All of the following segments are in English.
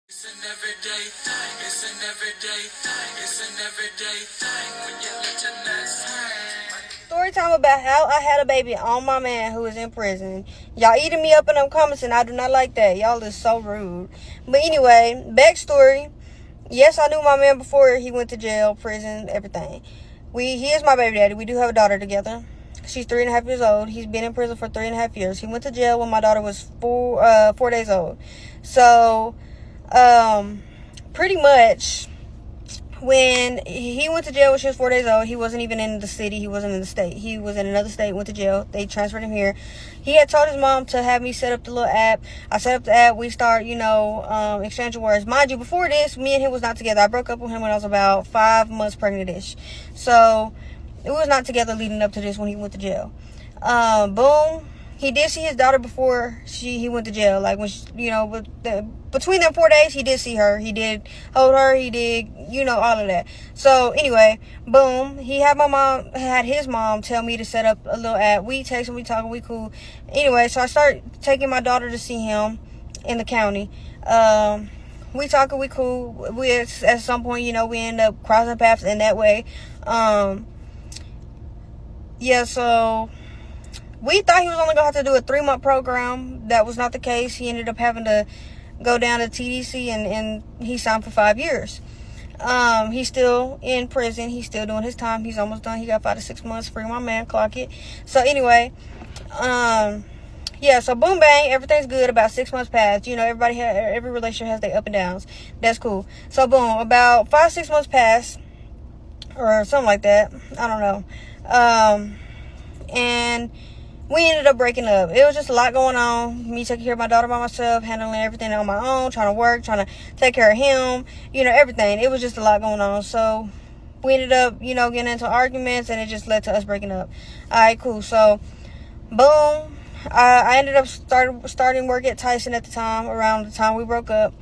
It's an everyday thing, it's an everyday thing, it's an everyday thing when you let your nuts hang. Story time about how I had a baby on my man who is in prison. Y'all eating me up in them comments and I do not like that. Y'all is so rude. But anyway, backstory. Yes, I knew my man before he went to jail, prison, everything. He is my baby daddy. We do have a daughter together. She's 3.5 years old. He's been in prison for 3.5 years. He went to jail when my daughter was 4 days old. So, pretty much when he went to jail when she was 4 days old, he wasn't even in the city. He wasn't in the state. He was in another state, went to jail. They transferred him here. He had told his mom to have me set up the little app. I set up the app. We start, exchanging words. Mind you, before this, me and him was not together. I broke up with him when I was about 5 months pregnant-ish. So, we was not together leading up to this when he went to jail. Boom. He did see his daughter before he went to jail. Like, when between them 4 days, he did see her. He did hold her. He did, all of that. So, anyway, boom. He had his mom tell me to set up a little app. We texting, we talking, we cool. Anyway, so I started taking my daughter to see him in the county. We talking, we cool. We, at some point, we end up crossing paths in that way. So we thought he was only going to have to do a 3-month program. That was not the case. He ended up having to go down to TDC and he signed for 5 years. He's still in prison. He's still doing his time. He's almost done. He got 5 to 6 months. Free my man, clock it. So anyway, so boom bang, everything's good. About 6 months passed. Every relationship has their up and downs. That's cool. So boom, about 5, 6 months passed or something like that. I don't know. And we ended up breaking up. It was just a lot going on. Me taking care of my daughter by myself, handling everything on my own, trying to work, trying to take care of him, everything. It was just a lot going on. So we ended up, getting into arguments, and it just led to us breaking up. All right, cool. So, boom. I ended up starting work at Tyson at the time, around the time we broke up.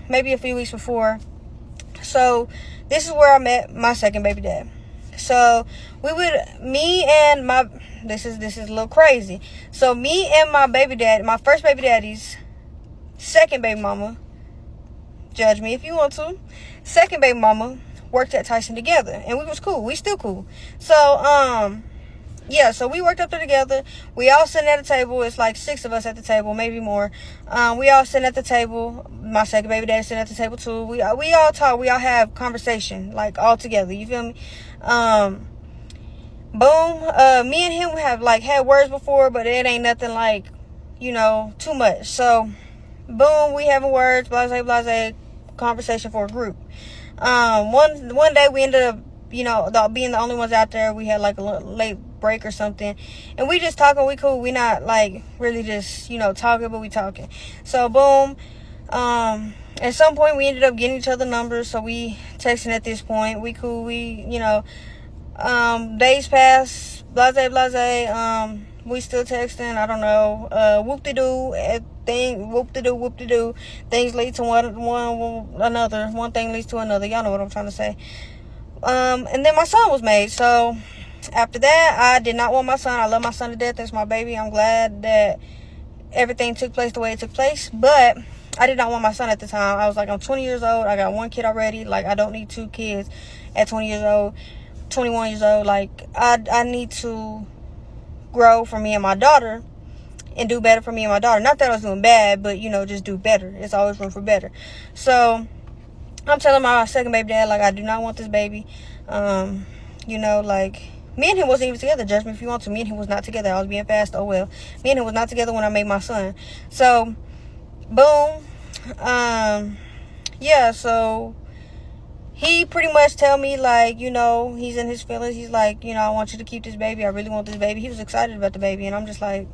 Maybe a few weeks before. So this is where I met my second baby dad. So this is a little crazy. So me and my baby dad, my first baby daddy's second baby mama, judge me if you want to, second baby mama worked at Tyson together, and we was cool. We still cool. So so we worked up there together. We all sitting at a table. It's like 6 of us at the table, maybe more. We all sitting at the table. My second baby daddy sitting at the table too. We all talk. We all have conversation, like, all together. You feel me? Boom. Me and him have had words before, but it ain't nothing like, too much. So, boom, we having words, blase, conversation for a group. One day we ended up, being the only ones out there. We had like a late break or something, and we just talking. We cool. We not like really just talking, but we talking. So boom. At some point we ended up getting each other numbers, so we texting at this point. We cool. We days pass. Blase. We still texting. I don't know. Whoop-de-doo. Whoop-de-doo. Things lead to one another. One thing leads to another. Y'all know what I'm trying to say. And then my son was made. So after that, I did not want my son. I love my son to death. That's my baby. I'm glad that everything took place the way it took place. But I did not want my son at the time. I was like, I'm 20 years old. I got 1 kid already. Like, I don't need 2 kids at 20 years old, 21 years old. Like, I need to grow for me and my daughter and do better for me and my daughter. Not that I was doing bad, but, just do better. It's always room for better. So I'm telling my second baby dad, like, I do not want this baby. Me and him wasn't even together. Judge me if you want to. Me and him was not together. I was being fast. Oh, well. Me and him was not together when I made my son. So, boom. So he pretty much tell me, like, he's in his feelings. He's like, I want you to keep this baby. I really want this baby. He was excited about the baby. And I'm just like,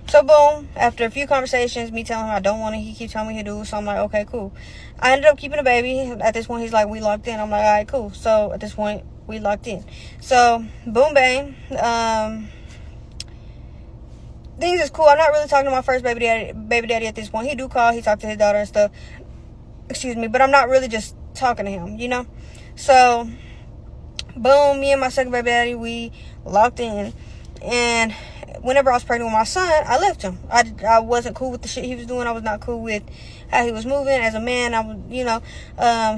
so boom. After a few conversations, me telling him I don't want it, he keeps telling me he do. So I'm like, okay, cool. I ended up keeping the baby. At this point, he's like, we locked in. I'm like, all right, cool. So at this point, we locked in. So boom, bang. Things is cool. I'm not really talking to my first baby daddy at this point. He do call. He talk to his daughter and stuff. Excuse me. But I'm not really just talking to him, So, boom, me and my second baby daddy, we locked in. And whenever I was pregnant with my son, I left him. I wasn't cool with the shit he was doing. I was not cool with how he was moving as a man. I was, he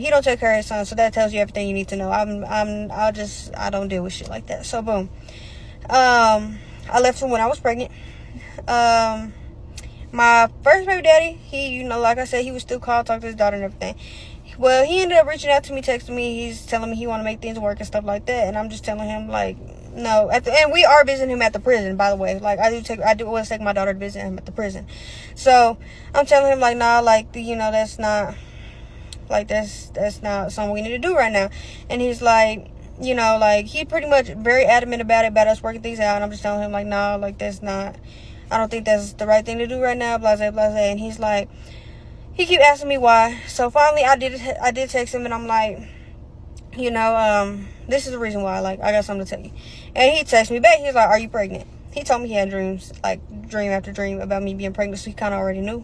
don't take care of his son, so that tells you everything you need to know. I don't deal with shit like that. So boom, I left him when I was pregnant. My first baby daddy, he, like I said, he was still called, talk to his daughter and everything. Well, he ended up reaching out to me, texting me. He's telling me he want to make things work and stuff like that. And I'm just telling him, like, no. And we are visiting him at the prison, by the way. Like, I do always take my daughter to visit him at the prison. So I'm telling him, like, nah, like, that's not, like, that's not something we need to do right now. And he's like, like, he pretty much very adamant about us working things out. And I'm just telling him, like, nah, like, that's not, I don't think that's the right thing to do right now, blase, blase. And he's like, he keep asking me why. So finally I did text him, and I'm like, this is the reason why, like, I got something to tell you. And he texted me back. He's like, are you pregnant? He told me he had dreams, like dream after dream about me being pregnant, so he kind of already knew.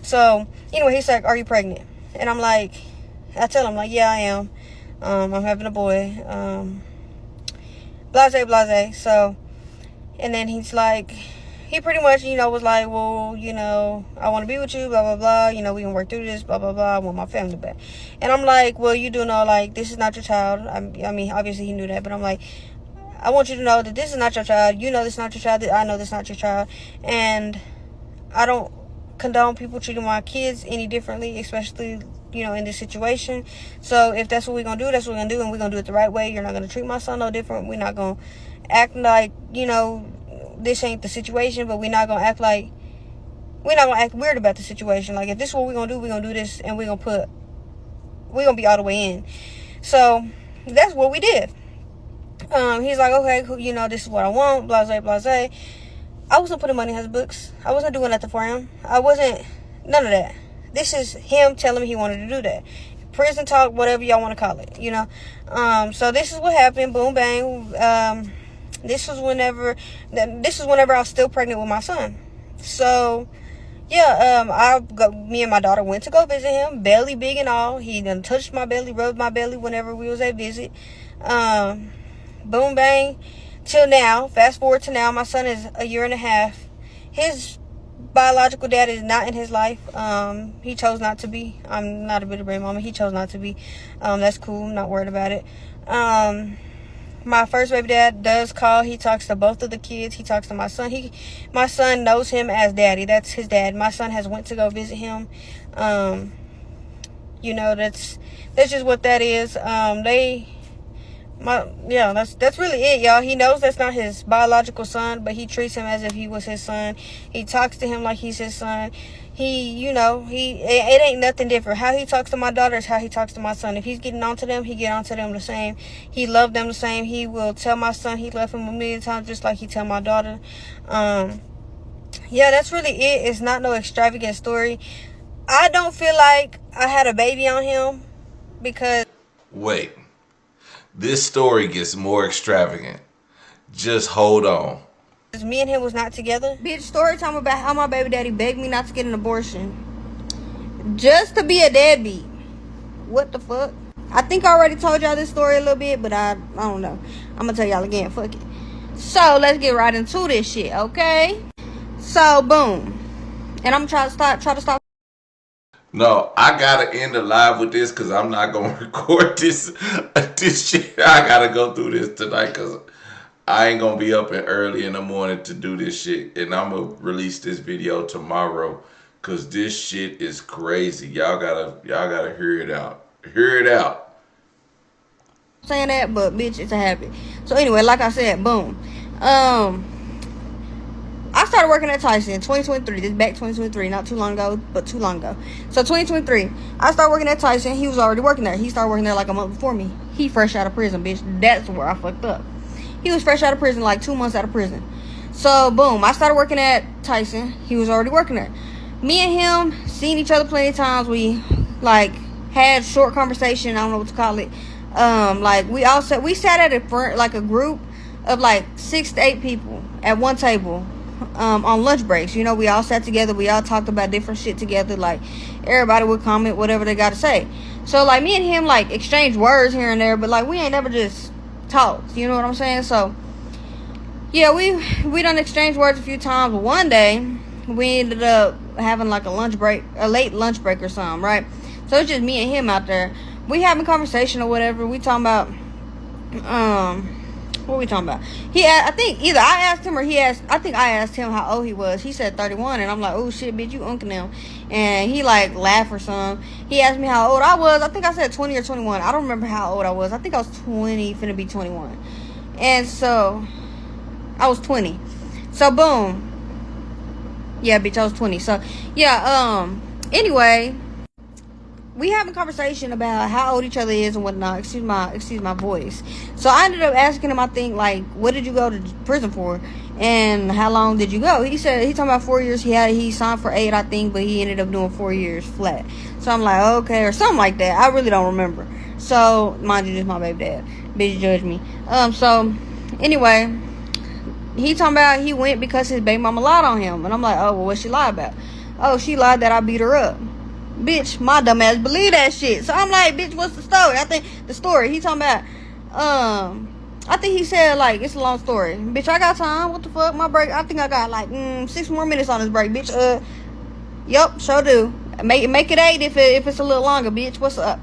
So anyway, he's like, are you pregnant? And I'm like, I tell him, like, yeah, I am. I'm having a boy. Blase, blase. So, and then he's like, he pretty much, was like, well, I want to be with you, blah, blah, blah. We can work through this, blah, blah, blah. I want my family back. And I'm like, well, you do know, like, this is not your child. I mean, obviously he knew that, but I'm like, I want you to know that this is not your child. You know this is not your child. I know this is not your child. And I don't condone people treating my kids any differently, especially, in this situation. So if that's what we're going to do, that's what we're going to do. And we're going to do it the right way. You're not going to treat my son no different. We're not going to act like, this ain't the situation, but we're not gonna act weird about the situation. Like, if this is what we're gonna do, we're gonna do this, and we're gonna be all the way in. So that's what we did. He's like, okay, cool, this is what I want, blase, blase. I wasn't putting money in his books. I wasn't doing nothing for him. I wasn't, none of that. This is him telling me he wanted to do that. Prison talk, whatever y'all want to call it, So this is what happened. Boom, bang. This was whenever I was still pregnant with my son. So, yeah, me and my daughter went to go visit him, belly big and all. He done touched my belly, rubbed my belly whenever we was at visit. Boom, bang. Till now, fast forward to now, my son is a year and a half. His biological dad is not in his life. He chose not to be. I'm not a bit of brain mama. He chose not to be. That's cool. I'm not worried about it. My first baby dad does call. He talks to both of the kids. He talks to my son. My son knows him as daddy. That's his dad. My son has went to go visit him. That's just what that is. That's really it, y'all. He knows that's not his biological son, but he treats him as if he was his son. He talks to him like he's his son. It ain't nothing different. How he talks to my daughter is how he talks to my son. If he's getting on to them, he get on to them the same. He loved them the same. He will tell my son he loved him a million times, just like he tell my daughter. That's really it. It's not no extravagant story. I don't feel like I had a baby on him because... Wait. This story gets more extravagant. Just hold on. Me and him was not together. Bitch, story time about how my baby daddy begged me not to get an abortion just to be a deadbeat. What the fuck? I think I already told y'all this story a little bit, but I don't know. I'm gonna tell y'all again. Fuck it. So let's get right into this shit, okay? So boom, and I'm trying to stop. No, I gotta end the live with this because I'm not gonna record this shit. I gotta go through this tonight because I ain't gonna be up and early in the morning to do this shit, and I'm gonna release this video tomorrow because this shit is crazy. Y'all gotta hear it out. Hear it out. Saying that, but bitch, it's a habit. So anyway, like I said, boom. I started working at Tyson in 2023. This back 2023, not too long ago, but too long ago. So 2023, I started working at Tyson. He was already working there. He started working there like a month before me. He fresh out of prison, bitch. That's where I fucked up. He was fresh out of prison, like 2 months out of prison. So boom, I started working at Tyson. He was already working there. Me and him seen each other plenty of times. We had short conversation. I don't know what to call it. We sat at a front, like a group of 6 to 8 people at one table. On lunch breaks, we all sat together. We all talked about different shit together. Like, everybody would comment whatever they got to say. So me and him exchanged words here and there, but we ain't never just talked. You know what I'm saying? So yeah, we done exchanged words a few times. But one day, we ended up having like a late lunch break or something, right? So it's just me and him out there. We having conversation or whatever. We talking about, what we talking about? I think either I asked him or I think I asked him how old he was. He said 31, and I'm like, oh shit, bitch, you uncle now. And he like laughed or something. He asked me how old I was. I think I said 20 or 21. I don't remember how old I was. I think I was 20, finna be 21. And so, I was 20. So, boom. Yeah, bitch, I was 20. So, yeah, anyway, we having a conversation about how old each other is and whatnot. Excuse my voice. So I ended up asking him, I think, like, what did you go to prison for? And how long did you go? He said, he talking about 4 years. He signed for 8, I think, but he ended up doing 4 years flat. So I'm like, okay, or something like that. I really don't remember. So, mind you, this is my baby dad. Bitch, judge me. So, anyway, he talking about he went because his baby mama lied on him. And I'm like, oh, well, what she lied about? Oh, she lied that I beat her up. Bitch, my dumb ass believe that shit. So I'm like, bitch, what's the story? I think the story, he talking about, I think he said, like, it's a long story. Bitch, I got time. What the fuck? My break, I think I got, like, 6 more minutes on this break, bitch. Yup, sure do. Make it 8 if it's a little longer, bitch. What's up?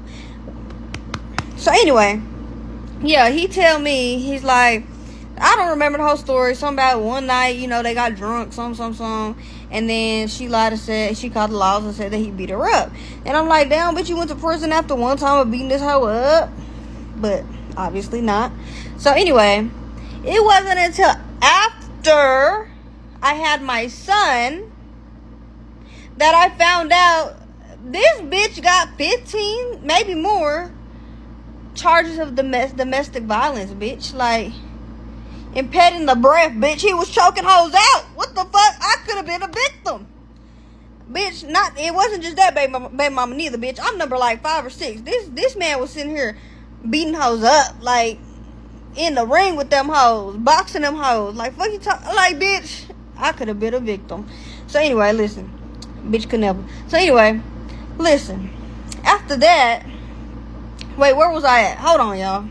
So, anyway, yeah, he tell me, he's like, I don't remember the whole story. Something about one night, you know, they got drunk, some. And then she lied and said, she called the laws and said that he beat her up. And I'm like, damn, bitch, you went to prison after one time of beating this hoe up? But obviously not. So anyway, it wasn't until after I had my son that I found out this bitch got 15, maybe more, charges of domestic violence, bitch. Like, impeding the breath, bitch. He was choking hoes out. What the fuck? I could have been a victim. Bitch, it wasn't just that baby mama neither, bitch. I'm number like 5 or 6. This man was sitting here beating hoes up, like, in the ring with them hoes, boxing them hoes. Like, fuck you talk, like, bitch, I could have been a victim. So anyway, listen. Bitch could never. So anyway, listen. After that, wait, where was I at? Hold on, y'all.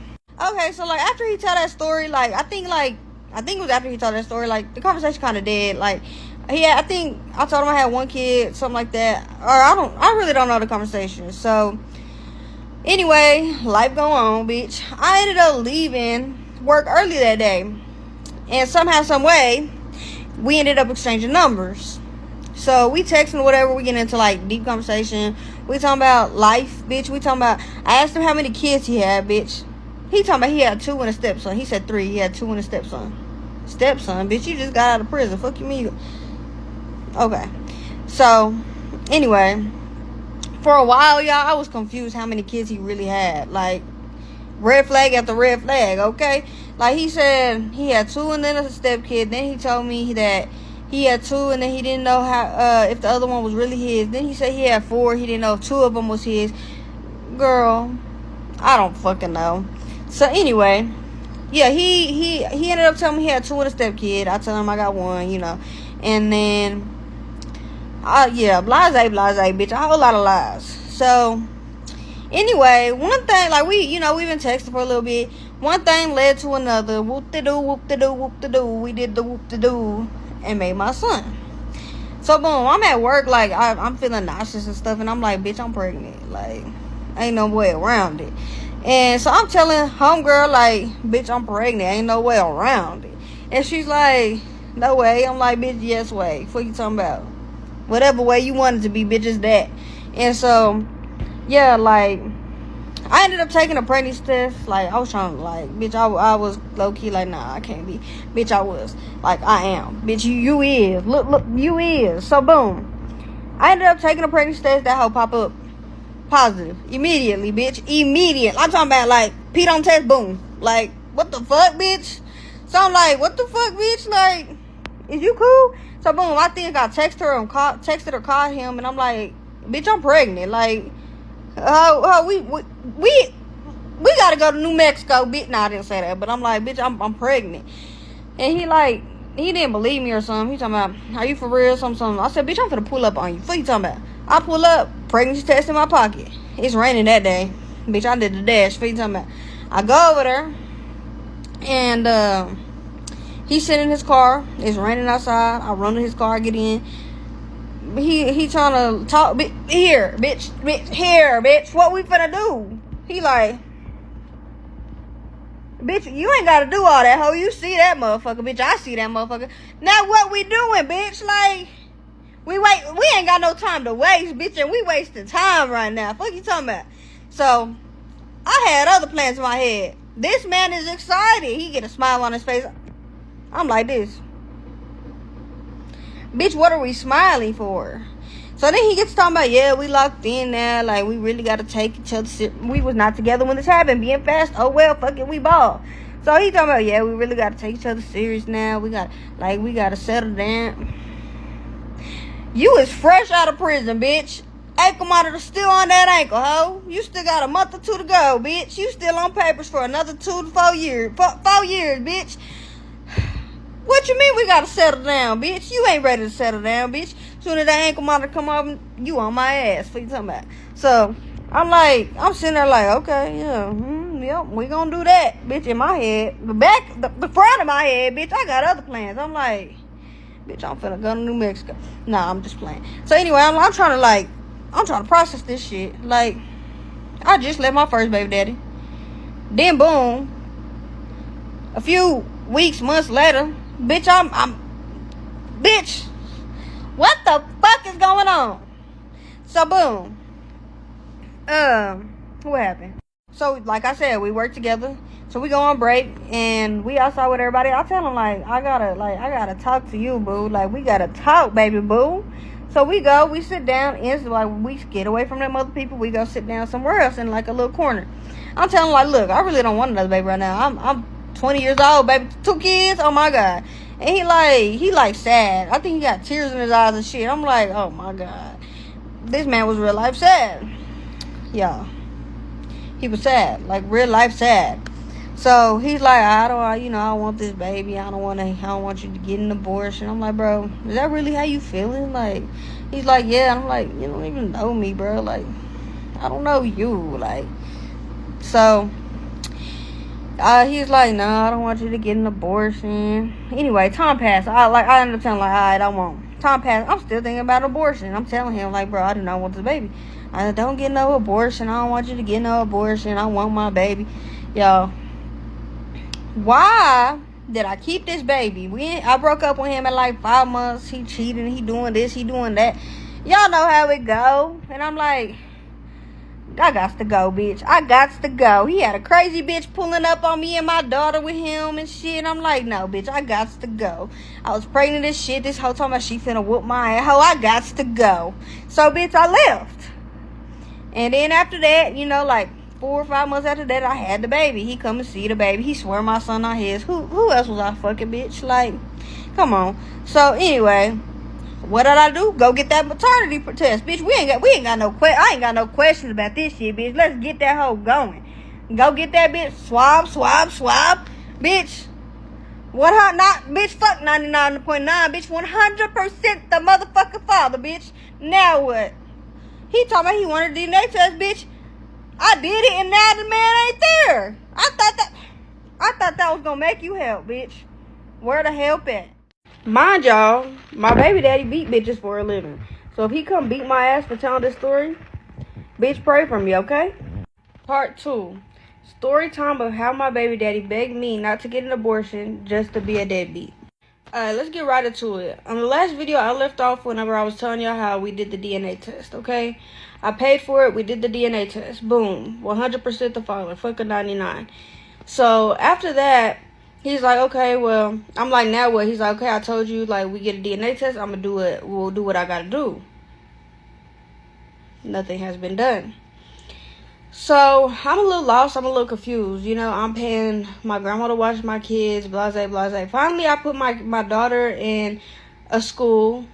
Okay, so, like, after he tell that story, like, I think it was after he told that story, like, the conversation kind of dead. Like, I think I told him I had 1 kid, something like that. Or I really don't know the conversation. So, anyway, life go on, bitch. I ended up leaving work early that day. And somehow, some way, we ended up exchanging numbers. So, we texting or whatever, we get into, like, deep conversation. We talking about life, bitch. We talking about, I asked him how many kids he had, bitch. He talking about he had 2 and a stepson. He said 3. He had 2 and a stepson. Stepson, bitch, you just got out of prison. Fuck you mean? Okay. So, anyway, for a while, y'all, I was confused how many kids he really had. Like, red flag after red flag, okay? Like, he said he had 2 and then a stepkid. Then he told me that he had 2 and then he didn't know how if the other one was really his. Then he said he had 4. He didn't know if 2 of them was his. Girl, I don't fucking know. So anyway, yeah, he ended up telling me he had 2 and a stepkid. I told him I got 1, you know. And then, yeah, blase, bitch. A whole lot of lies. So, anyway, one thing, like, we've been texting for a little bit. One thing led to another. Whoop-de-doo, whoop-de-doo, whoop-de-doo. We did the whoop-de-doo and made my son. So, boom, I'm at work, like, I'm feeling nauseous and stuff. And I'm like, bitch, I'm pregnant. Like, ain't no way around it. And so I'm telling homegirl, like, bitch, I'm pregnant. Ain't no way around it. And she's like, no way. I'm like, bitch, yes way. What you talking about? Whatever way you want it to be, bitch, is that. And so, yeah, like, I ended up taking a pregnancy test. Like, I was trying to, like, bitch, I was low-key like, nah, I can't be. Bitch, I was. Like, I am. Bitch, you is. Look, you is. So, boom. I ended up taking a pregnancy test. That hoe pop up positive immediately, bitch. Immediate. I'm talking about, like, Pete on test, boom. Like, what the fuck, bitch? So I'm like, what the fuck, bitch? Like, is you cool? So boom, I think I texted or called him, and I'm like, bitch, I'm pregnant. Like, we gotta go to New Mexico, bitch. Nah, I didn't say that, but I'm like, bitch, I'm pregnant. And he didn't believe me or something. He talking about, are you for real? Something. I said, bitch, I'm finna pull up on you. What you talking about? I pull up, pregnancy test in my pocket. It's raining that day. Bitch, I did the dash. What you talking about? I go over there, and He's sitting in his car. It's raining outside. I run to his car, I get in. He trying to talk. Here, bitch. Here, bitch. What we finna do? He like, bitch, you ain't gotta do all that, ho. You see that motherfucker, bitch. I see that motherfucker. Now what we doing, bitch? Like, we ain't got no time to waste, bitch, and we wasting time right now. Fuck you talking about? So, I had other plans in my head. This man is excited. He get a smile on his face. I'm like this. Bitch, what are we smiling for? So then he gets talking about, yeah, we locked in now. Like, we really got to take each other. We was not together when this happened. Being fast. Oh, well, fuck it. We ball. So he talking about, yeah, we really got to take each other serious now. We got to settle down. You is fresh out of prison, bitch. Ankle monitor still on that ankle, ho. You still got a month or two to go, bitch. You still on papers for another 2 to 4 years. 4 years, bitch. What you mean we gotta settle down, bitch? You ain't ready to settle down, bitch. Soon as that ankle monitor come up, you on my ass. What you talking about? So, I'm sitting there like, okay, yeah, yep, we gonna do that, bitch, in my head. The front of my head, bitch, I got other plans. I'm like, bitch, I'm finna go to New Mexico. Nah, I'm just playing. So anyway, I'm trying to process this shit. Like, I just left my first baby daddy. Then boom, a few weeks, months later, bitch, bitch, what the fuck is going on? So boom, what happened? So like I said, we work together. So we go on break and we outside with everybody. I tell him like, I gotta talk to you, boo. Like, we gotta talk, baby boo. So we sit down, and like, we get away from them other people. We go sit down somewhere else in like a little corner. I'm telling him like, look, I really don't want another baby right now. I'm 20 years old, baby, 2 kids. Oh my god. And he like sad. I think he got tears in his eyes and shit. I'm like, oh my god, this man was real life sad. Yeah, he was sad, like real life sad. So he's like, I don't want this baby. I don't want you to get an abortion. I'm like, bro, is that really how you feeling? Like, he's like, yeah. I'm like, you don't even know me, bro. Like, I don't know you. Like, so he's like, no, I don't want you to get an abortion. Anyway, time passed. I ended up telling like, alright, I won't. Time passed. I'm still thinking about abortion. I'm telling him like, bro, I do not want this baby. I don't get no abortion. I don't want you to get no abortion. I want my baby. Y'all, why did I keep this baby? I broke up with him at like 5 months. He cheating. He doing this. He doing that. Y'all know how it go. And I'm like, I got to go, bitch. I got to go. He had a crazy bitch pulling up on me and my daughter with him and shit. I'm like, no, bitch, I got to go. I was pregnant as shit this whole time. She finna whoop my ass. Ho, I got to go. So, bitch, I left. And then after that, like 4 or 5 months after that, I had the baby. He come and see the baby. He swear my son on his. Who else was I fucking, bitch? Like, come on. So anyway, what did I do? Go get that maternity test, bitch. We ain't got no I ain't got no questions about this shit, bitch. Let's get that hoe going. Go get that bitch. Swab, bitch. Bitch. Fuck 99.9, bitch. 100% the motherfucking father, bitch. Now what? He talking about he wanted a DNA test, bitch. I did it, and now the man ain't there. I thought that was gonna make you help, bitch. Where the help at? Mind y'all, my baby daddy beat bitches for a living. So if he come beat my ass for telling this story, bitch, pray for me, okay? Part 2. Story time of how my baby daddy begged me not to get an abortion just to be a deadbeat. Alright, let's get right into it. On the last video, I left off whenever I was telling y'all how we did the DNA test, okay? I paid for it. We did the DNA test. Boom. 100% the father. Fucking 99. So, after that, he's like, okay, well, I'm like, now what? He's like, okay, I told you, like, we get a DNA test. I'm gonna do it. We'll do what I gotta do. Nothing has been done. So, I'm a little lost. I'm a little confused. I'm paying my grandma to watch my kids, blase, blase. Finally, I put my daughter in a school,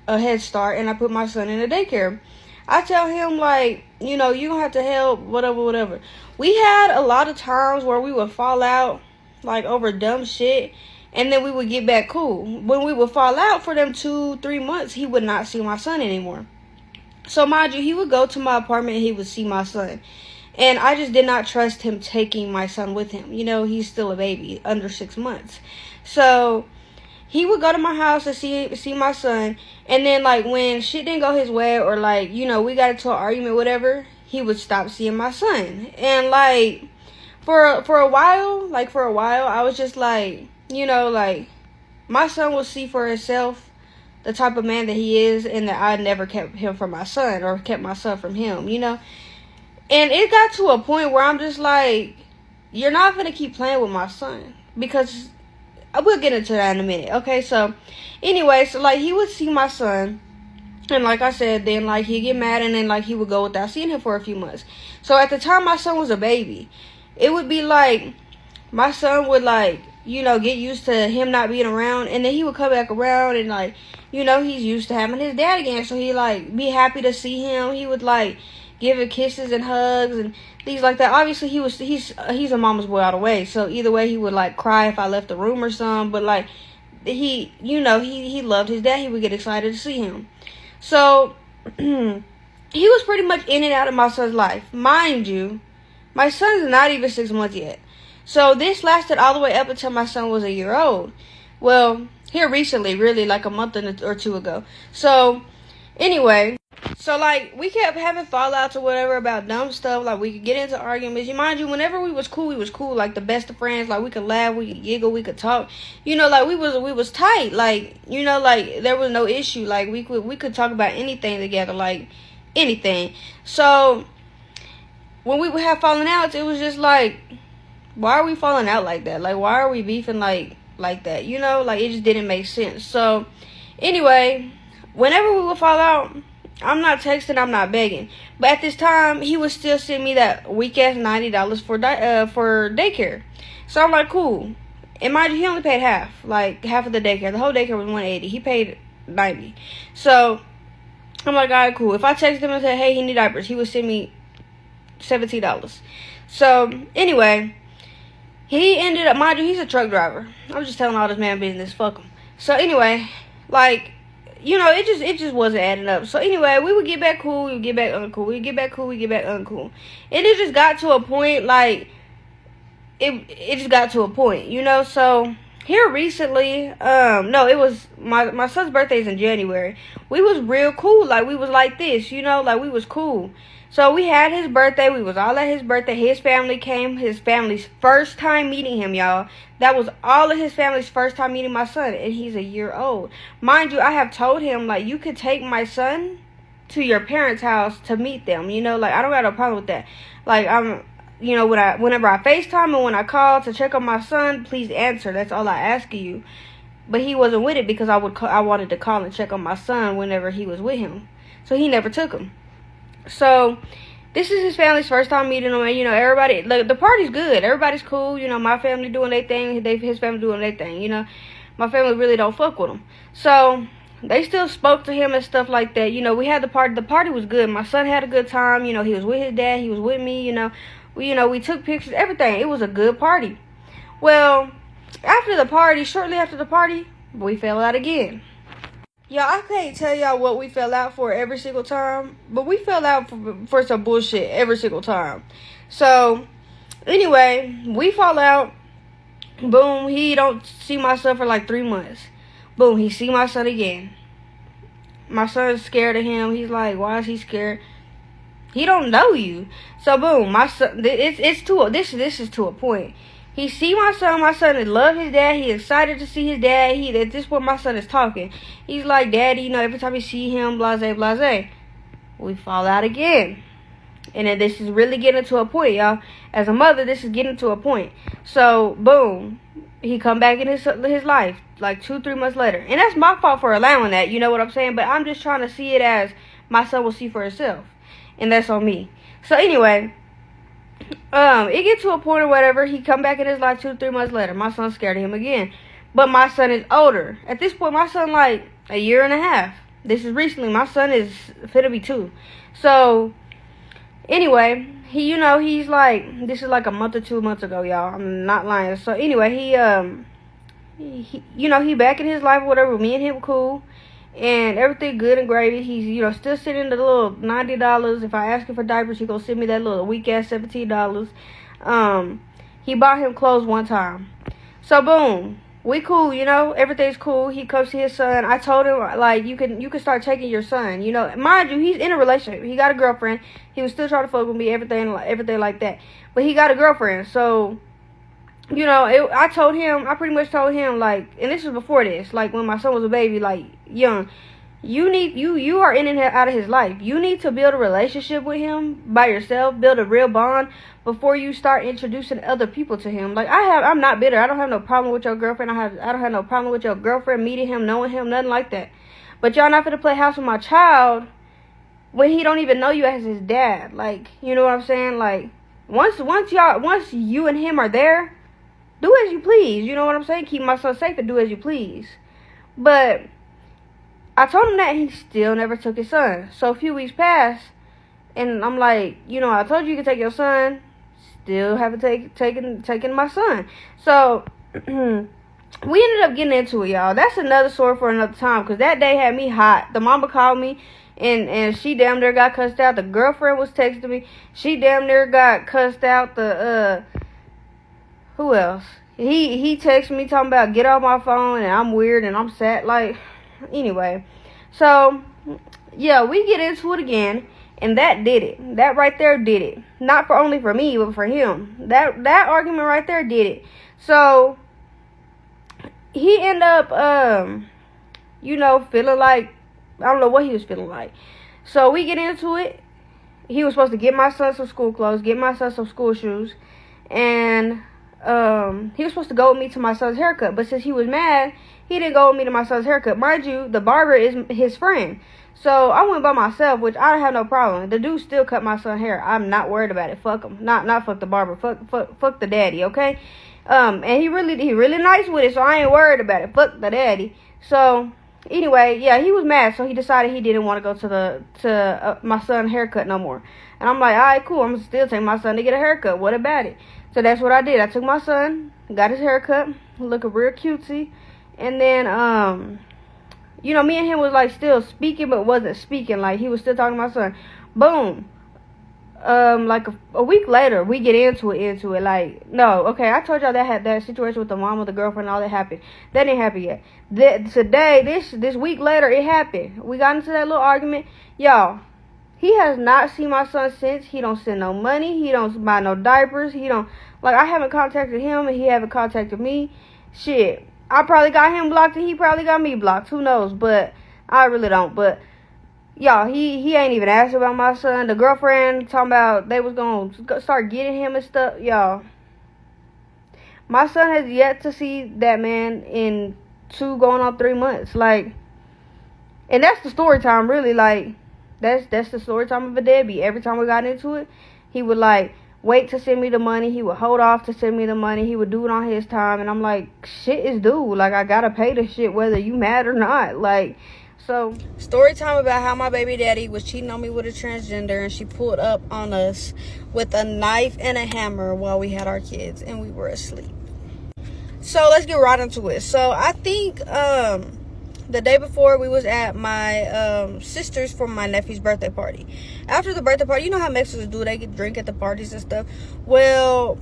a Head Start, and I put my son in a daycare. I tell him, like, you don't have to help, whatever. We had a lot of times where we would fall out, like, over dumb shit, and then we would get back cool. When we would fall out for them 2-3 months, he would not see my son anymore. So, mind you, he would go to my apartment and he would see my son. And I just did not trust him taking my son with him. You know, he's still a baby, under 6 months. So he would go to my house to see my son, and then like when shit didn't go his way, or like, you know, we got into an argument, whatever, he would stop seeing my son. And like for a while, I was just like, you know, like my son will see for himself the type of man that he is, and that I never kept him from my son, or kept my son from him, you know. And it got to a point where I'm just like, you're not gonna keep playing with my son, because I will get into that in a minute. Okay, so anyway, so like he would see my son, and like I said, then like he'd get mad, and then like he would go without seeing him for a few months. So at the time my son was a baby, it would be like my son would, like, you know, get used to him not being around, and then he would come back around, and like, you know, he's used to having his dad again, so he like be happy to see him. He would like give him kisses and hugs and things like that. Obviously he's a mama's boy all the way, so either way he would like cry if I left the room or something, but like he, you know, he loved his dad. He would get excited to see him. So he was pretty much in and out of my son's life. Mind you, my son's not even 6 months yet. So this lasted all the way up until my son was a year old. Well, here recently, really, like a month or two ago. So anyway, so like we kept having fallouts or whatever about dumb stuff. Like we could get into arguments. You mind you, whenever we was cool, like the best of friends. Like we could laugh, we could giggle, we could talk. You know, like we was tight. Like, you know, like there was no issue. Like we could talk about anything together, like anything. So when we would have falling outs, it was just like, why are we falling out like that? Like, why are we beefing like that? You know, like it just didn't make sense. So anyway, whenever we would fall out, I'm not texting, I'm not begging. But at this time, he would still send me that weak ass $90 for daycare. So I'm like, cool. And mind you, he only paid half of the daycare. The whole daycare was $180. He paid $90. So I'm like, all right, cool. If I text him and say, hey, he need diapers, he would send me $17. So anyway, he ended up, mind you, he's a truck driver. I'm just telling all this man business. Fuck him. So anyway, like, you know, it just wasn't adding up. So anyway, we would get back cool, we would get back uncool, we get back cool, we get back uncool. And it just got to a point, like, it just got to a point, you know. So here recently, no, it was my son's birthday is in January. We was real cool, like we was like this, you know, like we was cool. So we had his birthday. We was all at his birthday. His family came. His family's first time meeting him, y'all. That was all of his family's first time meeting my son. And he's a year old. Mind you, I have told him, like, you could take my son to your parents' house to meet them. You know, like, I don't got no problem with that. Like, you know, whenever I FaceTime and when I call to check on my son, please answer. That's all I ask of you. But he wasn't with it because I wanted to call and check on my son whenever he was with him. So he never took him. So this is his family's first time meeting him, and you know, everybody, the party's good, everybody's cool, you know, my family doing their thing, his family doing their thing, you know, my family really don't fuck with him. So they still spoke to him and stuff like that. You know, we had the party was good. My son had a good time, you know, he was with his dad, he was with me, you know, we took pictures, everything. It was a good party. Well, shortly after the party, we fell out again. Y'all, I can't tell y'all what we fell out for every single time, but we fell out for some bullshit every single time. So, anyway, we fall out. Boom, he don't see my son for like 3 months. Boom, he see my son again. My son's scared of him. He's like, why is he scared? He don't know you. So, boom, my son, this is to a point. He see my son is love his dad, he excited to see his dad, at this point my son is talking. He's like, Daddy, you know, every time you see him, blase, blase. We fall out again. And then this is really getting to a point, y'all. As a mother, this is getting to a point. So, boom, he come back in his life, like 2-3 months later. And that's my fault for allowing that, you know what I'm saying? But I'm just trying to see it as my son will see for himself. And that's on me. So, anyway, it get to a point or whatever, he come back in his life 2-3 months later. My son's scared of him again. But my son is older. At this point, my son like a year and a half. This is recently. My son is finna be 2. So, anyway, he, you know, he's like, this is like a month or 2 months ago, y'all. I'm not lying. So, anyway, he you know, he back in his life or whatever. Me and him cool. and everything good and gravy. He's, you know, still sending the little $90. If I ask him for diapers, he gonna send me that little weak ass $17. He bought him clothes one time. So boom, we cool, you know, everything's cool. He comes to his son. I told him, like, you can start taking your son, you know. Mind you, he's in a relationship. He got a girlfriend. He was still trying to fuck with me, everything like that. But he got a girlfriend, so, you know, I pretty much told him, like, and this was before this, like, when my son was a baby, like, young, you are in and out of his life. You need to build a relationship with him by yourself, build a real bond before you start introducing other people to him. Like, I'm not bitter. I don't have no problem with your girlfriend. I don't have no problem with your girlfriend, meeting him, knowing him, nothing like that. But y'all not finna play house with my child when he don't even know you as his dad. Like, you know what I'm saying? Like, once you and him are there, do as you please. You know what I'm saying? Keep my son safe and do as you please. But I told him that, and he still never took his son. So a few weeks passed, and I'm like, you know, I told you you could take your son. Still haven't taken my son. So we ended up getting into it, y'all. That's another story for another time, because that day had me hot. The mama called me, and she damn near got cussed out. The girlfriend was texting me. She damn near got cussed out. Who else? He texted me talking about get off my phone and I'm weird and I'm sad. Like, anyway. So, yeah, we get into it again. And that did it. That right there did it. Not only for me, but for him. That argument right there did it. So, he ended up, you know, feeling like, I don't know what he was feeling like. So, we get into it. He was supposed to get my son some school clothes, get my son some school shoes. And he was supposed to go with me to my son's haircut, but since he was mad, he didn't go with me to my son's haircut. Mind you, the barber is his friend, so I went by myself, which I have no problem. The dude still cut my son's hair. I'm not worried about it. Fuck him. Not fuck the barber. Fuck the daddy. Okay. And he really nice with it, so I ain't worried about it. Fuck the daddy. So anyway, yeah, he was mad, so he decided he didn't want to go to my son's haircut no more. And I'm like, all right, cool. I'm gonna still take my son to get a haircut. What about it? So that's what I did. I took my son, got his haircut, looking real cutesy. And then, you know, me and him was, like, still speaking, but wasn't speaking. Like, he was still talking to my son. Boom. Like, a week later, we get into it. Like, no, okay, I told y'all that situation with the mom, with the girlfriend, all that happened. That didn't happen yet. This week later, it happened. We got into that little argument. Y'all, he has not seen my son since. He don't send no money. He don't buy no diapers. He don't, like, I haven't contacted him, and he haven't contacted me. Shit. I probably got him blocked, and he probably got me blocked. Who knows? But I really don't. But, y'all, he ain't even asked about my son. The girlfriend talking about they was going to start getting him and stuff. Y'all, my son has yet to see that man in 2 going on 3 months. Like, and that's the story time, really. Like, that's the story time of a deadbeat. Every time we got into it, he would, like, wait to send me the money. He would hold off to send me the money. He would do it on his time. And I'm like, shit is due. Like, I gotta pay this shit whether you mad or not. Like, so, story time about how my baby daddy was cheating on me with a transgender, and she pulled up on us with a knife and a hammer while we had our kids and we were asleep. So let's get right into it. So I think the day before, we was at my sister's for my nephew's birthday party. After the birthday party, you know how Mexicans do, they get drink at the parties and stuff. Well,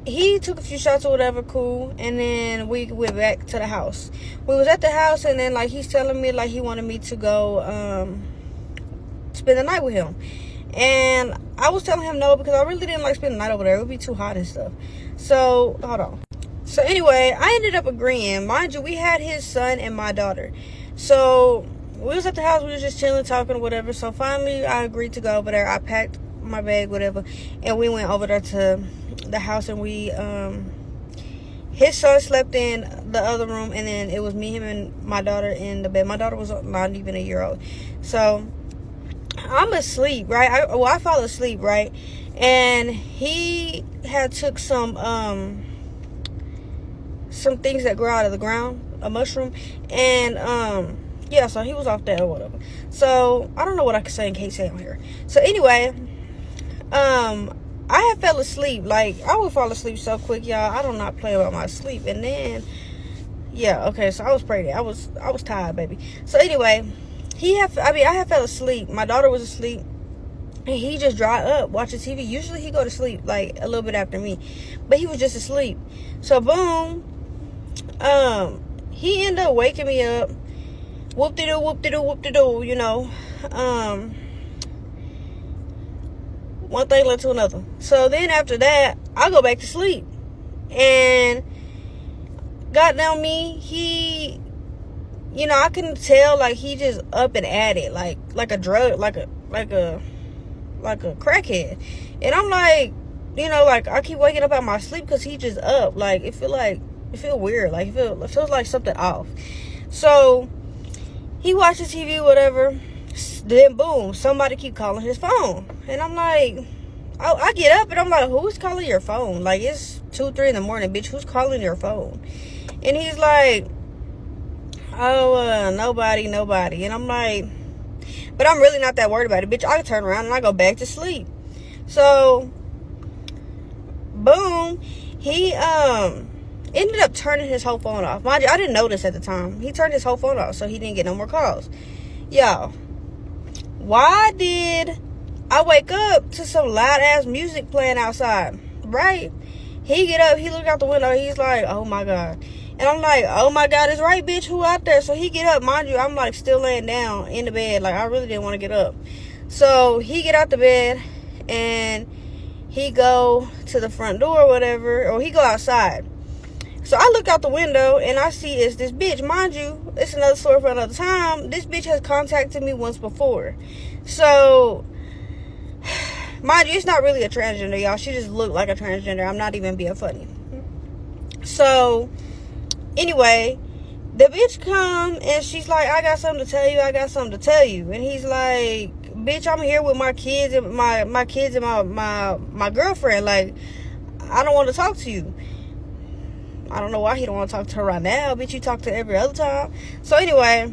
he took a few shots or whatever, cool, and then we went back to the house. We was at the house, and then, like, he's telling me, like, he wanted me to go spend the night with him. And I was telling him no, because I really didn't like spending the night over there. It would be too hot and stuff. So, hold on. So anyway, I ended up agreeing. Mind you, we had his son and my daughter. So we was at the house, we was just chilling, talking or whatever. So finally I agreed to go over there. I packed my bag, whatever, and we went over there to the house, and we his son slept in the other room, and then it was me, him, and my daughter in the bed. My daughter was not even a year old. So I'm asleep, right? I fall asleep, right? And he had took some things that grow out of the ground, a mushroom, and yeah, so he was off there or whatever. So I don't know what I can say in case say on here. So anyway, I had fell asleep. Like, I would fall asleep so quick, y'all. I do not play about my sleep. And then Yeah, okay, so I was pregnant. I was tired, baby. So anyway, I had fell asleep. My daughter was asleep. And he just dry up watching TV. Usually he go to sleep like a little bit after me. But he was just asleep. So boom. He ended up waking me up. Whoop-de-doo, whoop-de-doo, whoop-de-doo, you know. One thing led to another. So then after that, I go back to sleep. And goddamn me, he, you know, I couldn't tell, like, he just up and at it, like a drug, like a crackhead. And I'm like, you know, like, I keep waking up out my sleep because he just up. Like, it feel weird. Like, it feels like something off. So he watches TV, whatever. Then boom, somebody keep calling his phone. And I'm like, I get up and I'm like, who's calling your phone? Like, it's 2, 3 in the morning, bitch. Who's calling your phone? And he's like, oh, nobody. And I'm like, but I'm really not that worried about it, bitch. I can turn around and I go back to sleep. So boom, he ended up turning his whole phone off. Mind you, I didn't notice at the time. He turned his whole phone off so he didn't get no more calls. Y'all, why did I wake up to some loud ass music playing outside? Right? He get up, he look out the window, he's like, oh my God. And I'm like, oh my God, it's right, bitch, who out there? So he get up, mind you, I'm like still laying down in the bed, like I really didn't want to get up. So he get out the bed and he go to the front door or whatever, or he go outside. So I look out the window and I see it's this bitch. Mind you, it's another story for another time. This bitch has contacted me once before. So, mind you, it's not really a transgender, y'all. She just looked like a transgender. I'm not even being funny. So, anyway, the bitch come and she's like, I got something to tell you. And he's like, bitch, I'm here with my kids and my kids and my girlfriend. Like, I don't want to talk to you. I don't know why he don't want to talk to her right now. Bitch, you talk to her every other time. So anyway,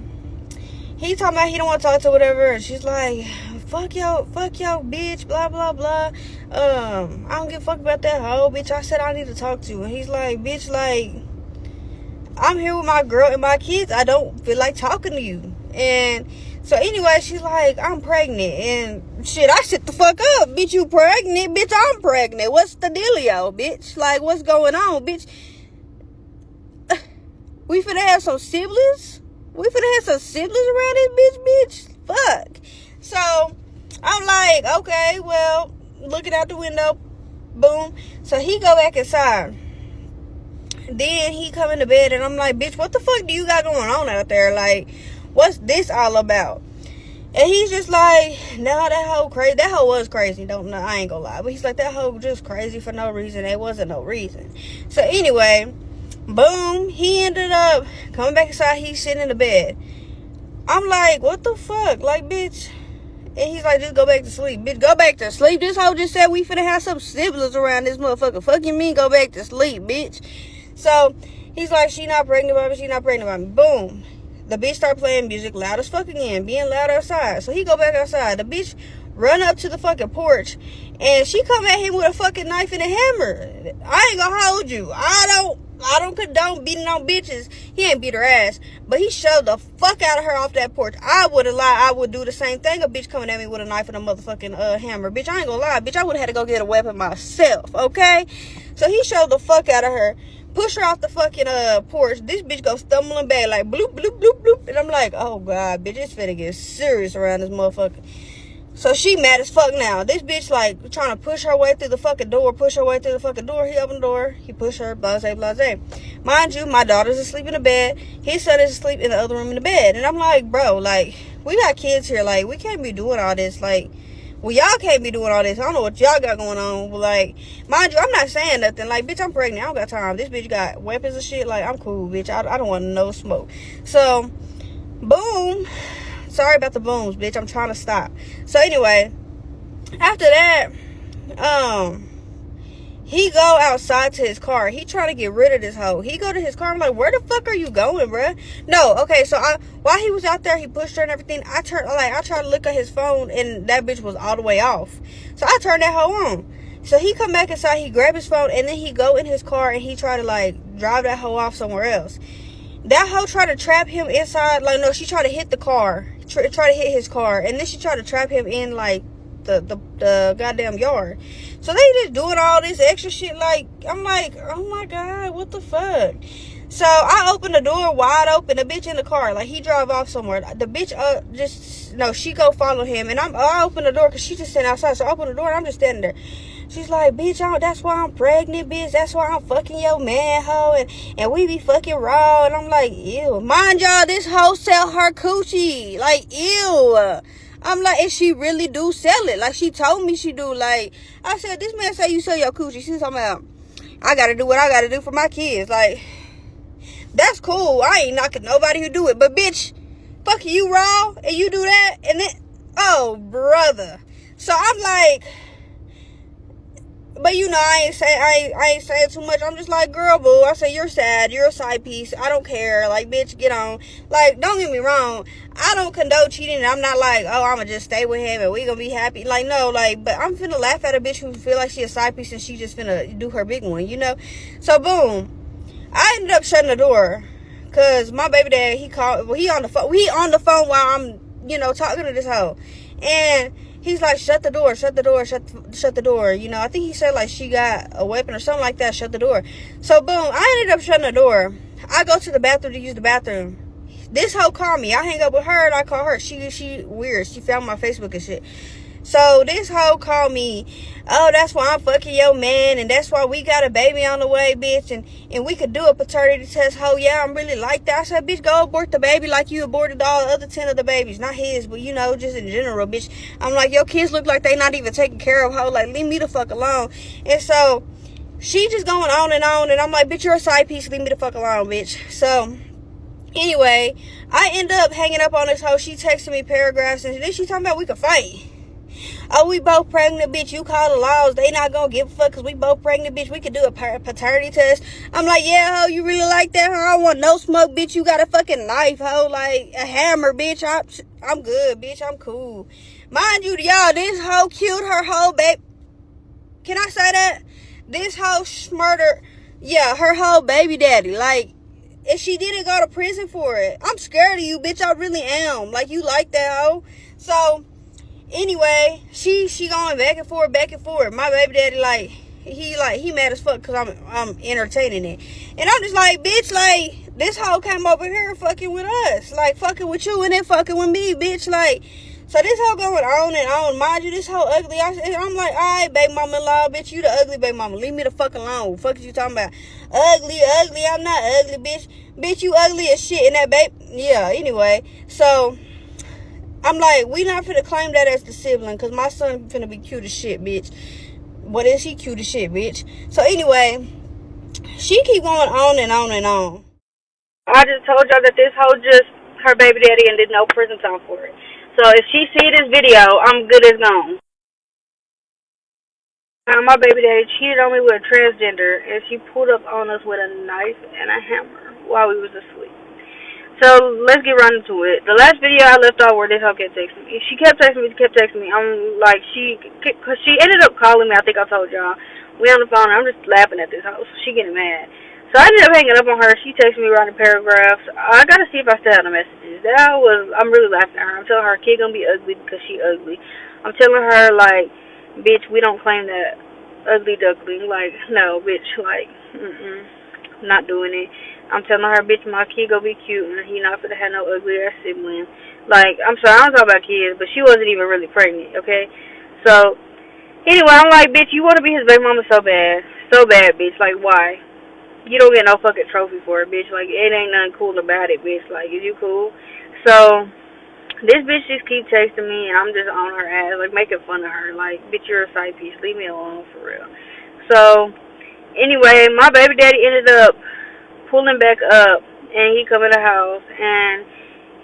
he talking about he don't want to talk to her, whatever. And she's like, fuck yo, bitch, blah, blah, blah. I don't give a fuck about that hoe, bitch. I said I need to talk to you. And he's like, bitch, like, I'm here with my girl and my kids. I don't feel like talking to you. And so anyway, she's like, I'm pregnant. And shit, I shut the fuck up. Bitch, you pregnant? Bitch, I'm pregnant. What's the dealio, bitch? Like, what's going on, bitch? We finna have some siblings? We finna have some siblings around this bitch? Fuck. So, I'm like, okay, well, looking out the window, boom. So, he go back inside. Then, he come into bed, and I'm like, bitch, what the fuck do you got going on out there? Like, what's this all about? And he's just like, nah, that hoe crazy. That hoe was crazy. I ain't gonna lie. But he's like, that hoe just crazy for no reason. There wasn't no reason. So, anyway, boom, he ended up coming back inside. He's sitting in the bed. I'm like, what the fuck? Like, bitch. And he's like, just go back to sleep. Bitch, go back to sleep. This hoe just said we finna have some siblings around this motherfucker. Fuck you mean go back to sleep, bitch? So, he's like, she not pregnant by me. Boom. The bitch start playing music loud as fuck again. Being loud outside. So, he go back outside. The bitch run up to the fucking porch. And she come at him with a fucking knife and a hammer. I ain't gonna hold you. I don't condone beating on bitches. He ain't beat her ass, but he shoved the fuck out of her off that porch. I would have lied. I would do the same thing. A bitch coming at me with a knife and a motherfucking hammer. Bitch, I ain't gonna lie. Bitch, I would have had to go get a weapon myself, okay? So he shoved the fuck out of her, pushed her off the fucking porch. This bitch go stumbling back like bloop, bloop, bloop, bloop. And I'm like, oh God, bitch, it's finna get serious around this motherfucker. So she mad as fuck now. This bitch like trying to push her way through the fucking door. He opened the door. He pushed her, blase, blase. Mind you, my daughter's asleep in the bed. His son is asleep in the other room in the bed. And I'm like, bro, like, we got kids here. Like, we can't be doing all this. Like, well, y'all can't be doing all this. I don't know what y'all got going on. But, like, mind you, I'm not saying nothing. Like, bitch, I'm pregnant. I don't got time. This bitch got weapons and shit. Like, I'm cool, bitch. I don't want no smoke. So, boom. Sorry about the booms, bitch. I'm trying to stop. So anyway, after that, he go outside to his car. He trying to get rid of this hoe. He go to his car. I'm like, where the fuck are you going, bruh? No, okay. So while he was out there, he pushed her and everything. I tried to look at his phone, and that bitch was all the way off. So I turned that hoe on. So he come back inside. He grab his phone, and then he go in his car and he try to like drive that hoe off somewhere else. That hoe tried to trap him inside. Like, no, she tried to hit the car. Try to hit his car. And then she tried to trap him in, like, the goddamn yard. So they just doing all this extra shit. Like, I'm like, oh my God, what the fuck? So I opened the door wide open. The bitch in the car. Like, he drove off somewhere. The bitch she go follow him. And I open the door because she just standing outside. So I open the door and I'm just standing there. She's like, bitch, that's why I'm pregnant, bitch. That's why I'm fucking your man, hoe. And we be fucking raw. And I'm like, ew. Mind y'all, this hoe sell her coochie. Like, ew. I'm like, and she really do sell it. Like, she told me she do. Like, I said, this man say you sell your coochie. She's talking about, I gotta do what I gotta do for my kids. Like, that's cool. I ain't knocking nobody who do it. But, bitch, fuck you raw. And you do that. And then, oh, brother. So I'm like... But you know, I ain't saying too much. I'm just like, girl, boo. I say, you're sad. You're a side piece. I don't care. Like, bitch, get on. Like, don't get me wrong. I don't condone cheating. And I'm not like, oh, I'm gonna just stay with him and we gonna be happy. Like, no, like, but I'm finna laugh at a bitch who feel like she a side piece and she just finna do her big one, you know? So, boom. I ended up shutting the door. Cause my baby dad, he called, well, he on the phone while I'm, you know, talking to this hoe. And he's like, shut the door, shut the door, shut the door. You know, I think he said, like, she got a weapon or something like that. Shut the door. So, boom, I ended up shutting the door. I go to the bathroom to use the bathroom. This hoe called me. I hang up with her and I call her. She weird. She found my Facebook and shit. So, this hoe called me. Oh, that's why I'm fucking your man. And that's why we got a baby on the way, bitch. And we could do a paternity test. Ho, yeah, I'm really like that. I said, bitch, go abort the baby like you aborted all the other 10 of the babies. Not his, but, you know, just in general, bitch. I'm like, your kids look like they not even taken care of, ho. Like, leave me the fuck alone. And so, she just going on. And I'm like, bitch, you're a side piece. Leave me the fuck alone, bitch. So, anyway, I end up hanging up on this hoe. She texted me paragraphs. And then she talking about we could fight. Oh, we both pregnant, bitch. You call the laws. They not gonna give a fuck because we both pregnant, bitch. We could do a paternity test. I'm like, yeah, ho, you really like that, ho? I don't want no smoke, bitch. You got a fucking knife, ho. Like, a hammer, bitch. I'm good, bitch. I'm cool. Mind you, y'all, this hoe killed her whole baby. Can I say that? This hoe murdered, yeah, her whole baby daddy. Like, and she didn't go to prison for it. I'm scared of you, bitch. I really am. Like, you like that, ho? So... Anyway, she going back and forth. My baby daddy, he mad as fuck because I'm entertaining it. And I'm just like, bitch, like, this hoe came over here fucking with us. Like, fucking with you and then fucking with me, bitch. Like, so this hoe going on and on. Mind you, this hoe ugly. I'm like, all right, baby mama-in-law, bitch, you the ugly baby mama. Leave me the fuck alone. What the fuck is you talking about? Ugly. I'm not ugly, bitch. Bitch, you ugly as shit. And that baby, yeah, anyway. So... I'm like, we not finna claim that as the sibling, because my son finna be cute as shit, bitch. What is he cute as shit, bitch? So anyway, she keep going on and on and on. I just told y'all that this hoe just, her baby daddy and did no prison time for it. So if she see this video, I'm good as gone. My baby daddy cheated on me with a transgender, and she pulled up on us with a knife and a hammer while we was asleep. So, let's get right into it. The last video I left off where this hoe kept texting me. She kept texting me. I'm like, cause she ended up calling me, I think I told y'all. We on the phone, and I'm just laughing at this hoe, so she getting mad. So, I ended up hanging up on her. She texted me writing paragraphs. I gotta see if I still have the messages. I'm really laughing at her. I'm telling her kid gonna be ugly because she ugly. I'm telling her, like, bitch, we don't claim that ugly duckling. Like, no, bitch, like, not doing it. I'm telling her, bitch, my kid gonna be cute and he not gonna have no ugly ass sibling. Like, I'm sorry, I don't talk about kids, but she wasn't even really pregnant, okay? So, anyway, I'm like, bitch, you wanna be his baby mama so bad. So bad, bitch. Like, why? You don't get no fucking trophy for it, bitch. Like, it ain't nothing cool about it, bitch. Like, is you cool? So, this bitch just keep texting me and I'm just on her ass, like, making fun of her. Like, bitch, you're a side piece. Leave me alone, for real. So, anyway, my baby daddy ended up pulling back up and he come in the house and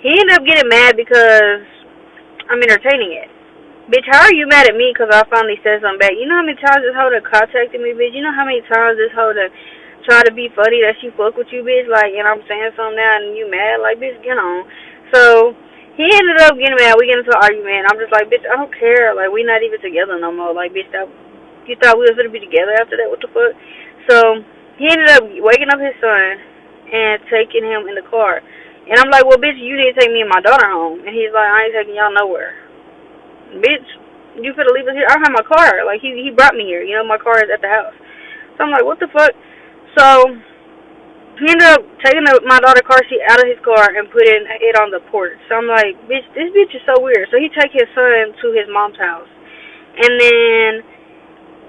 he ended up getting mad because I'm entertaining it. Bitch, how are you mad at me because I finally said something back? You know how many times this hoe done contacted me, bitch? You know how many times this hoe done try to be funny that she fuck with you, bitch? Like, and I'm saying something now and you mad? Like, bitch, get on. So, he ended up getting mad. We get into an argument. I'm just like, bitch, I don't care. Like, we not even together no more. Like, bitch, you thought we was going to be together after that? What the fuck? So, he ended up waking up his son, and taking him in the car. And I'm like, well, bitch, you need to take me and my daughter home. And he's like, I ain't taking y'all nowhere. Bitch, you finna leave us here? I have my car. Like, he brought me here. You know, my car is at the house. So I'm like, what the fuck? So he ended up taking my daughter's car seat out of his car and putting it on the porch. So I'm like, bitch, this bitch is so weird. So he take his son to his mom's house. And then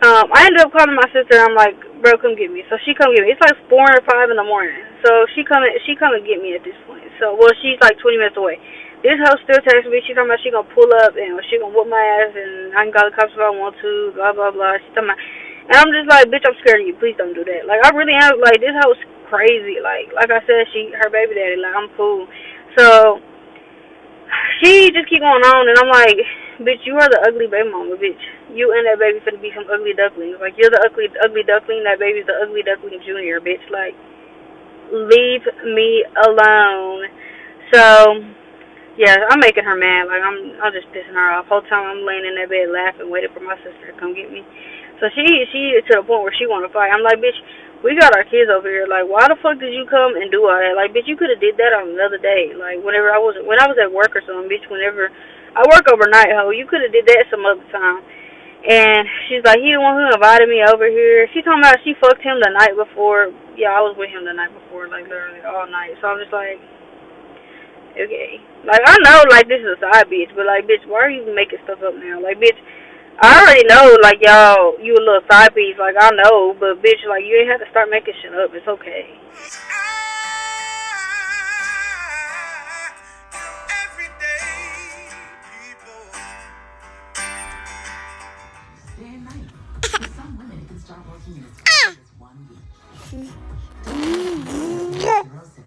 I ended up calling my sister. I'm like, bro, come get me. So she come get me. It's like 4 or 5 in the morning. So she come and get me at this point. So, well, she's like 20 minutes away. This hoe still texts me. She talking about she gonna pull up and she gonna whoop my ass and I can call the cops if I want to. Blah blah blah. She talking about, and I'm just like, bitch, I'm scared of you. Please don't do that. Like, I really am. Like, this hoe's crazy. Like I said, her baby daddy. Like, I'm cool. So she just keep going on, and I'm like, bitch, you are the ugly baby mama, bitch. You and that baby finna be some ugly ducklings. Like, you're the ugly duckling. That baby's the ugly duckling junior, bitch. Like, leave me alone. So yeah, I'm making her mad. Like, I'm just pissing her off. Whole time I'm laying in that bed laughing, waiting for my sister to come get me. So she is to the point where she want to fight. I'm like, bitch, we got our kids over here. Like, why the fuck did you come and do all that? Like, bitch, you could have did that on another day. Like, when I was at work or something, bitch. Whenever I work overnight, ho, you could have did that some other time. And she's like, he the one who invited me over here. She talking about she fucked him the night before. Yeah, I was with him the night before, like literally all night. So I'm just like, okay. Like, I know, like, this is a side bitch, but, like, bitch, why are you making stuff up now? Like, bitch, I already know, like, y'all, you a little side piece. Like, I know, but, bitch, like, you ain't have to start making shit up. It's okay.